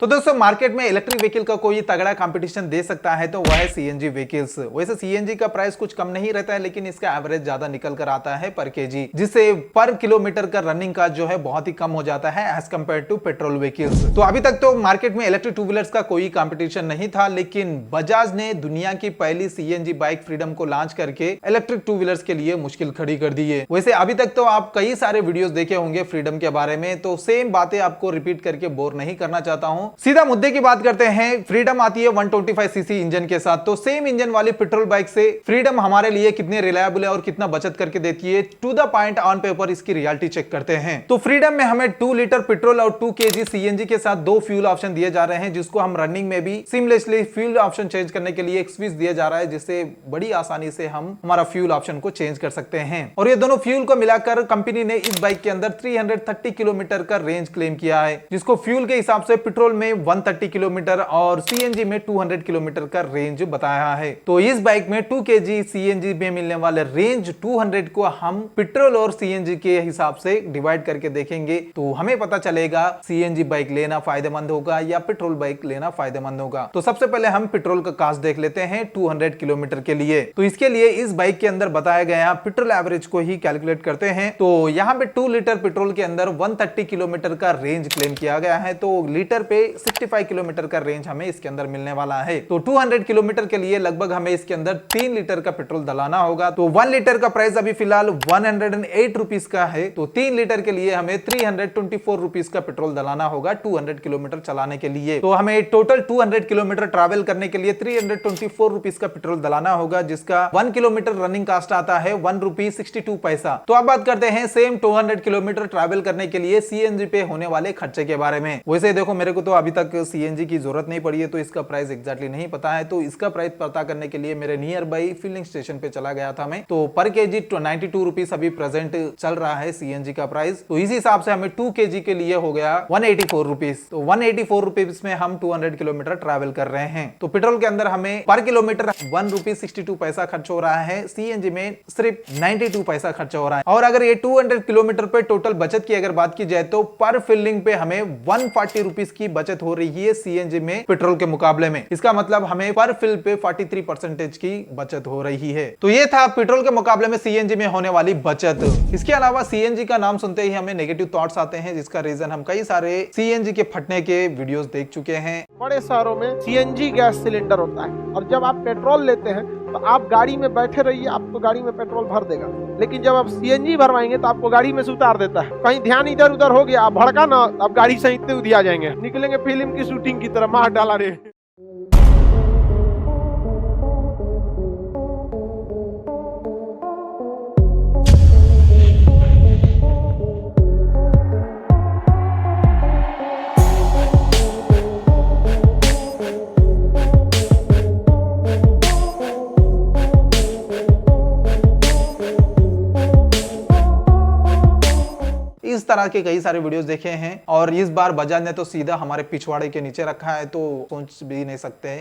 तो दोस्तों मार्केट में इलेक्ट्रिक व्हीकल का कोई तगड़ा कंपटीशन दे सकता है तो वह है सीएनजी व्हीकल्स। वैसे सीएनजी का प्राइस कुछ कम नहीं रहता है, लेकिन इसका एवरेज ज्यादा निकल कर आता है पर केजी, जिससे पर किलोमीटर का रनिंग का जो है बहुत ही कम हो जाता है as compare to petrol vehicles. तो अभी तक तो मार्केट में इलेक्ट्रिक टू व्हीलर्स का कोई कंपटीशन नहीं था, लेकिन बजाज ने दुनिया की पहली सीएनजी बाइक फ्रीडम को लॉन्च करके इलेक्ट्रिक टू व्हीलर्स के लिए मुश्किल खड़ी कर दी है। वैसे अभी तक तो आप कई सारे वीडियोस देखे होंगे फ्रीडम के बारे में, तो सेम बातें आपको रिपीट करके बोर नहीं करना चाहता हूं। सीधा मुद्दे की बात करते हैं। फ्रीडम आती है 125 सीसी इंजन के साथ, तो सेम इंजन वाली पेट्रोल बाइक से फ्रीडम हमारे लिए कितने रिलायबल है और कितना बचत करके देती है, to the point on paper इसकी रियलिटी चेक करते हैं। तो फ्रीडम में हमें 2 लीटर पेट्रोल और 2 केजी सीएनजी के साथ 2 फ्यूल ऑप्शन दिए जा रहे हैं, जिसको हम रनिंग में भी सीमलेसली फ्यूल ऑप्शन चेंज करने के लिए एक स्विच दिया जा रहा है, जिससे बड़ी आसानी से हम हमारा फ्यूल ऑप्शन को चेंज कर सकते हैं। और ये दोनों फ्यूल को मिलाकर कंपनी ने इस बाइक के अंदर 330 किलोमीटर का रेंज क्लेम किया है, जिसको फ्यूल के हिसाब से पेट्रोल में 130 किलोमीटर और सीएनजी में 200 किलोमीटर का रेंज बताया है। तो इस बाइक में 2 केजी सीएनजी में मिलने वाले रेंज 200 को हम पेट्रोल और सीएनजी के हिसाब से डिवाइड करके देखेंगे, तो हमें पता चलेगा सीएनजी बाइक लेना फायदेमंद होगा या पेट्रोल बाइक लेना फायदेमंद होगा। तो सबसे पहले हम पेट्रोल का कास्ट देख लेते हैं 200 किलोमीटर के लिए। तो इसके लिए इस बाइक के अंदर बताया गया पेट्रोल एवरेज को ही कैलकुलेट करते हैं। तो यहाँ पे 2 लीटर पेट्रोल के अंदर 130 किलोमीटर का रेंज क्लेम किया गया है, तो लीटर पे 65 किलोमीटर का रेंज हमें इसके अंदर मिलने वाला है। तो 200 किलोमीटर के लिए लगभग हमें इसके अंदर 3 लीटर का पेट्रोल डलाना होगा। तो 1 लीटर का प्राइस अभी फिलहाल 108 रुपीस का है, तो 3 लीटर के लिए हमें 324 रुपीस का पेट्रोल डलाना होगा 200 किलोमीटर चलाने के लिए। तो हमें टोटल 200 किलोमीटर ट्रैवल करने के लिए 324 रुपीस का पेट्रोल डलाना होगा, जिसका 1 किलोमीटर रनिंग कास्ट आता है 1 रुपी 62 पैसा। तो अब बात करते हैं सेम 200 किलोमीटर ट्रैवल करने के लिए सीएनजी पे होने वाले खर्चे के बारे में। वैसे देखो, मेरे को तो अभी तक सीएनजी की जरूरत नहीं पड़ी है, तो इसका प्राइस एग्जैक्टली नहीं पता है। तो इसका प्राइस पता करने के लिए मेरे नियर बाई फिलिंग स्टेशन पे चला गया था मैं। तो पर केजी 92 रुपीस अभी प्रेजेंट चल रहा है सीएनजी का प्राइस। तो इसी हिसाब से हमें 2 केजी के लिए हो गया 184 रुपीस। तो 184 रुपीस में हम 200 किलोमीटर ट्रैवल कर रहे हैं। तो पेट्रोल के अंदर हमें पर किलोमीटर 1 रुपी 62 पैसा खर्च हो रहा है, सीएनजी में सिर्फ 92 पैसा खर्च हो रहा है। और अगर ये 200 किलोमीटर पे टोटल बचत की अगर बात की जाए, तो पर फिलिंग पे हमें 140 रुपीस की बचत हो रही है सीएनजी में पेट्रोल के मुकाबले में। इसका मतलब हमें पर फिल पे 43% की बचत हो रही है। तो ये था पेट्रोल के मुकाबले में सीएनजी में होने वाली बचत। इसके अलावा सीएनजी का नाम सुनते ही हमें नेगेटिव थॉट्स आते हैं, जिसका रीजन हम कई सारे सीएनजी के फटने के वीडियोस देख चुके हैं। बड़े शहरों में सीएनजी गैस सिलेंडर होता है, और जब आप पेट्रोल लेते हैं तो आप गाड़ी में बैठे रहिए, आपको गाड़ी में पेट्रोल भर देगा, लेकिन जब आप सीएनजी भरवाएंगे तो आपको गाड़ी में से उतार देता है। कहीं ध्यान इधर उधर हो गया, आप भड़का ना, आप गाड़ी से इतने उधिया जाएंगे, निकलेंगे फिल्म की शूटिंग की तरह, मार डाला रे। इस तरह के कई सारे वीडियोस देखे हैं, और इस बार बजाज ने तो सीधा हमारे पिछवाड़े के नीचे रखा है, तो सोच भी नहीं सकते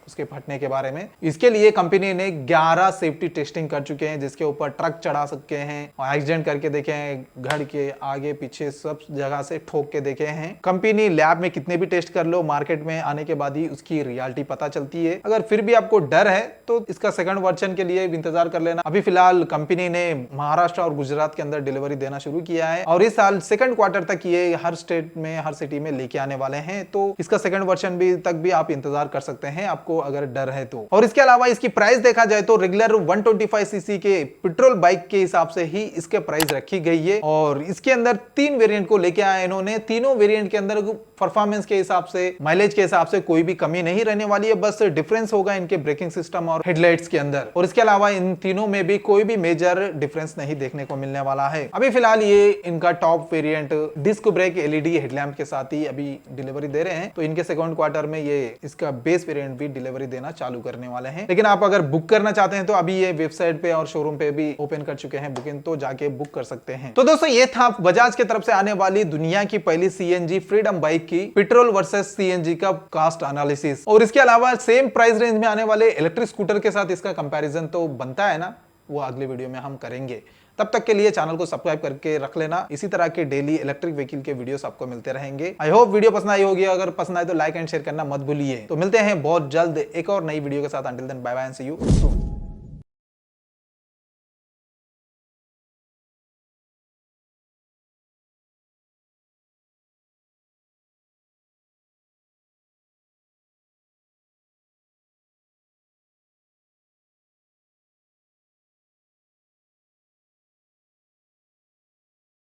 उसके फटने के बारे में। इसके लिए कंपनी ने 11 सेफ्टी टेस्टिंग कर चुके हैं, जिसके ऊपर ट्रक चढ़ा सकते हैं और एक्सीडेंट करके देखे हैं, घर के आगे पीछे सब जगह से ठोक के देखे हैं। कंपनी लैब में कितने भी टेस्ट कर लो, मार्केट में आने के बाद ही उसकी रियलिटी पता चलती है। अगर फिर भी आपको डर है तो इसका सेकंड वर्जन के लिए इंतजार कर लेना। अभी फिलहाल कंपनी ने महाराष्ट्र और गुजरात के अंदर डिलीवरी देना शुरू किया है, और इस साल सेकंड क्वार्टर तक ये हर स्टेट में, हर सिटी में लेके आने वाले हैं। तो इसका सेकंड वर्जन भी तक भी आप इंतजार कर सकते हैं, आपको अगर डर है तो। और इसके अलावा इसकी प्राइस देखा जाए तो रेगुलर 125 सीसी के पेट्रोल बाइक के हिसाब से ही इसके प्राइस रखी गई है। और इसके अंदर 3 वेरिएंट को लेके आए इन्होंने। तीनों वेरिएंट के अंदर परफॉर्मेंस के हिसाब से, माइलेज के हिसाब से कोई भी कमी नहीं रहने वाली है, बस डिफरेंस होगा इनके ब्रेकिंग सिस्टम और हेडलाइट्स के अंदर। और इसके अलावा इन तीनों में भी कोई भी मेजर डिफरेंस नहीं देखने को मिलने वाला है। अभी फिलहाल ये इनका top variant disc brake LED headlamp के साथ ही अभी डिलीवरी दे रहे हैं। तो इनके सेकंड क्वार्टर में ये इसका बेस वेरिएंट भी डिलीवरी देना चालू करने वाले हैं। लेकिन आप अगर बुक करना चाहते हैं तो अभी ये वेबसाइट पे और शोरूम पे भी ओपन कर चुके हैं बुकिंग, तो जाके बुक कर सकते हैं। तो दोस्तों ये था बजाज की तरफ से आने वाली दुनिया की पहली सीएनजी फ्रीडम बाइक की पेट्रोल वर्सेस सीएनजी का कास्ट एनालिसिस। और इसके अलावा सेम प्राइस रेंज में आने वाले इलेक्ट्रिक स्कूटर के साथ इसका कंपैरिजन तो बनता है ना, वो अगले वीडियो में हम करेंगे। तब तक के लिए चैनल को सब्सक्राइब करके रख लेना, इसी तरह के डेली इलेक्ट्रिक व्हीकल के वीडियोस आपको मिलते रहेंगे। आई होप वीडियो पसंद आई होगी, अगर पसंद आए तो लाइक एंड शेयर करना मत भूलिए। तो मिलते हैं बहुत जल्द एक और नई वीडियो के साथ। Until then bye bye and see you soon.